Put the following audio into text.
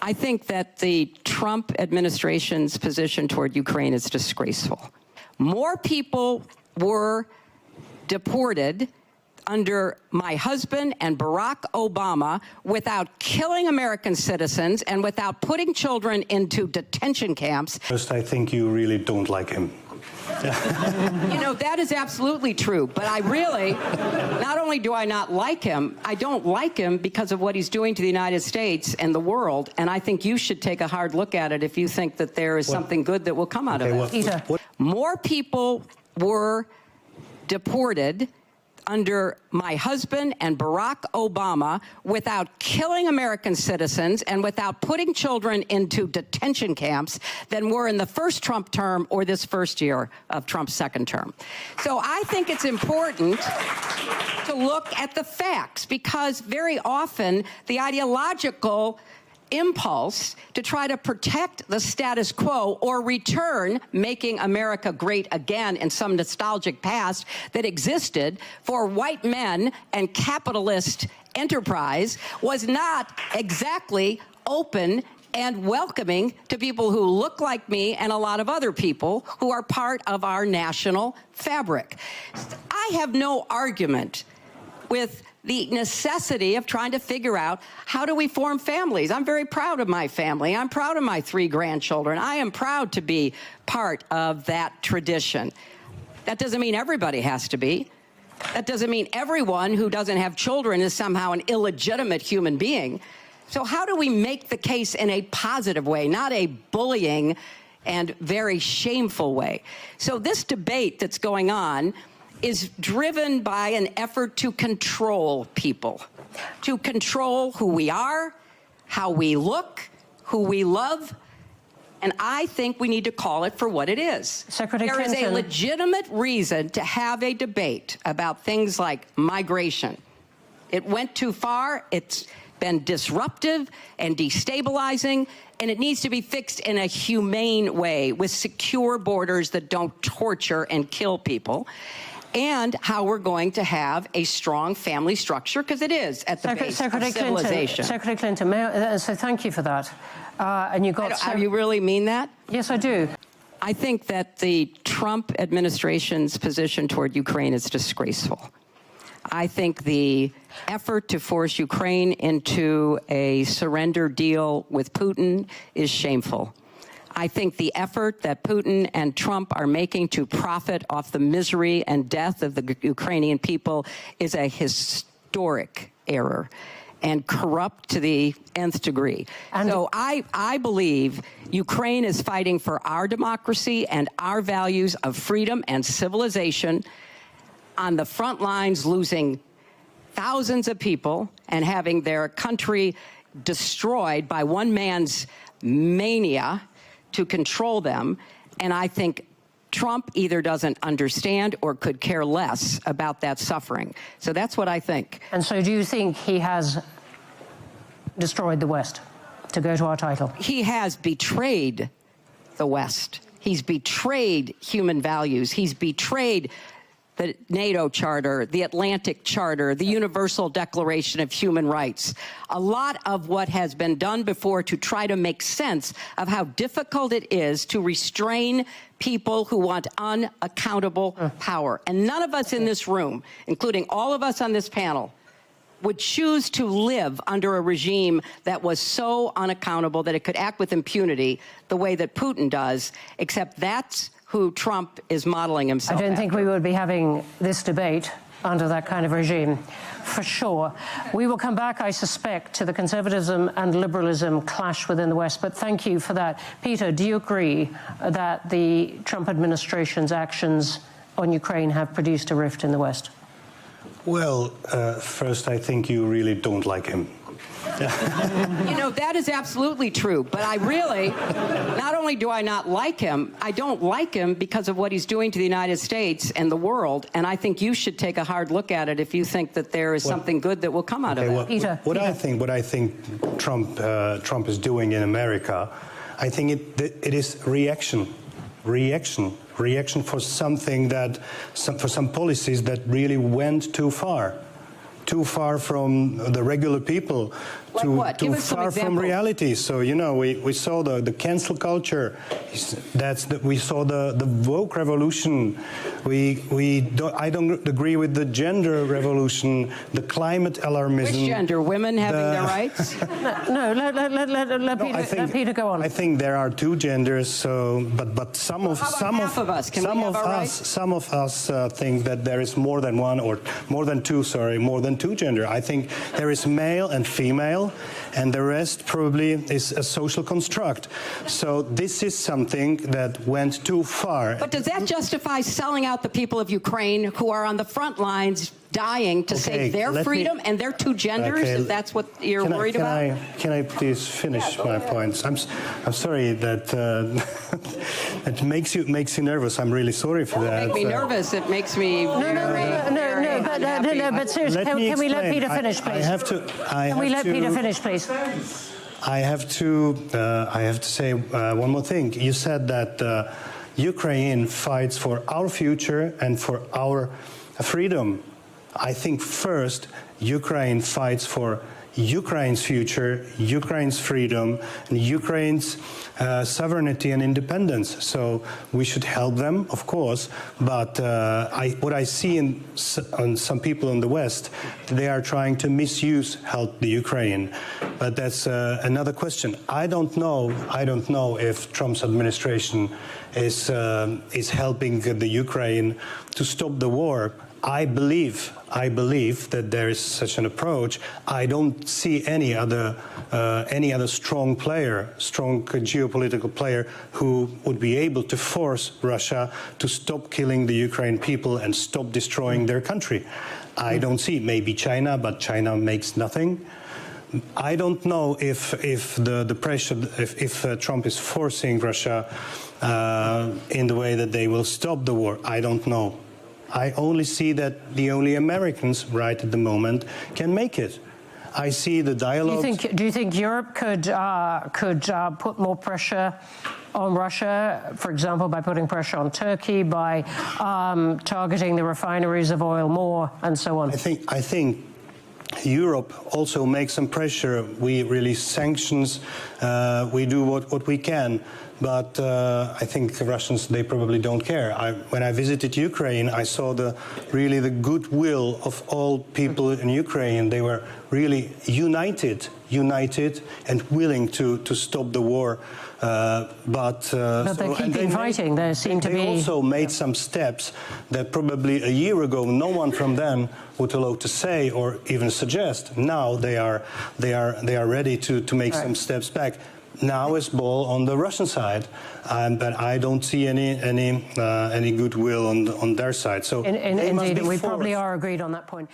I think that the Trump administration's position toward Ukraine is disgraceful. More people were deported under my husband and Barack Obama without killing American citizens and without putting children into detention camps. First, I think you really don't like him. You know, that is absolutely true. But I really, not only do I not like him, I don't like him because of what he's doing to the United States and the world. And I think you should take a hard look at it if you think that there is something good that will come out of it. More people were deported under my husband and Barack Obama without killing American citizens and without putting children into detention camps than were in the first Trump term or this first year of Trump's second term. So I think it's important to look at the facts, because very often the ideological impulse to try to protect the status quo or return making America great again in some nostalgic past that existed for white men and capitalist enterprise was not exactly open and welcoming to people who look like me and a lot of other people who are part of our national fabric. I have no argument with the necessity of trying to figure out how do we form families. I'm very proud of my family. I'm proud of my 3 grandchildren. I am proud to be part of that tradition. That doesn't mean everybody has to be. That doesn't mean everyone who doesn't have children is somehow an illegitimate human being. So how do we make the case in a positive way, not a bullying and very shameful way? So this debate that's going on is driven by an effort to control people, to control who we are, how we look, who we love. And I think we need to call it for what it is. Secretary Clinton. There is a legitimate reason to have a debate about things like migration. It went too far. It's been disruptive and destabilizing, and it needs to be fixed in a humane way with secure borders that don't torture and kill people, and how we're going to have a strong family structure, because it is at the base of civilization. Secretary Clinton, may I say thank you for that. And you got. You really mean that? Yes, I do. I think that the Trump administration's position toward Ukraine is disgraceful. I think the effort to force Ukraine into a surrender deal with Putin is shameful. I think the effort that Putin and Trump are making to profit off the misery and death of the Ukrainian people is a historic error and corrupt to the nth degree. And so I believe Ukraine is fighting for our democracy and our values of freedom and civilization, on the front lines, losing thousands of people and having their country destroyed by one man's mania to control them. And I think Trump either doesn't understand or could care less about that suffering. So that's what I think. And so do you think he has destroyed the West, to go to our title? He has betrayed the West. He's betrayed human values. He's betrayed the NATO Charter, the Atlantic Charter, the Universal Declaration of Human Rights. A lot of what has been done before to try to make sense of how difficult it is to restrain people who want unaccountable power. And none of us in this room, including all of us on this panel, would choose to live under a regime that was so unaccountable that it could act with impunity the way that Putin does, except that's who Trump is modeling himself I don't think we would be having this debate under that kind of regime, for sure. We will come back, I suspect, to the conservatism and liberalism clash within the West, but thank you for that. Peter, do you agree that the Trump administration's actions on Ukraine have produced a rift in the West? Well, first, I think you really don't like him. You know, that is absolutely true. But I really, not only do I not like him, I don't like him because of what he's doing to the United States and the world. And I think you should take a hard look at it if you think that there is something good that will come out of it. Peter, what I think Trump is doing in America, I think it is reaction for something that, for some policies that really went too far from the regular people, Like what? Give us some far from examples. reality. So, you know, we saw the cancel culture. We saw the woke revolution. I don't agree with the gender revolution, the climate alarmism. Which gender? Women having their rights? No, let Peter go on. I think there are two genders. So, but some of half of us? Can we have our rights? Some of us think that there is more than one or more than two gender. I think there is male and female, and the rest probably is a social construct. So this is something that went too far. But does that justify selling out the people of Ukraine who are on the front lines dying to save their freedom and their two genders, if that's what you're worried about? Can I please finish my points? I'm sorry that it makes you nervous. I'm really sorry for that. It makes me nervous. It makes me No, but seriously, can we let Peter finish, please? Can we let Peter finish, please? I have to say one more thing. You said that Ukraine fights for our future and for our freedom. I think first Ukraine fights for Ukraine's future, Ukraine's freedom, and Ukraine's sovereignty and independence. So we should help them, of course, but what I see on some people in the West, they are trying to help the Ukraine. But that's another question. I don't know if Trump's administration is helping the Ukraine to stop the war. I believe that there is such an approach. I don't see any other strong geopolitical player who would be able to force Russia to stop killing the Ukrainian people and stop destroying their country. I don't see. Maybe China, but China makes nothing. I don't know if the pressure, if Trump is forcing Russia in the way that they will stop the war. I don't know. I only see that the only Americans right at the moment can make it. I see the dialogue. Do you think Europe could put more pressure on Russia, for example, by putting pressure on Turkey, by targeting the refineries of oil more, and so on? I think Europe also makes some pressure. We release sanctions. We do what we can. But I think the Russians, they probably don't care. When I visited Ukraine, I saw the goodwill of all people in Ukraine. They were really united and willing to stop the war. But they're keeping fighting. They seem to be. They also made some steps that probably a year ago no one from them would allow to say or even suggest. Now they are ready to make some steps back. Now it's ball on the Russian side, but I don't see any goodwill on their side. So indeed, we probably are agreed on that point.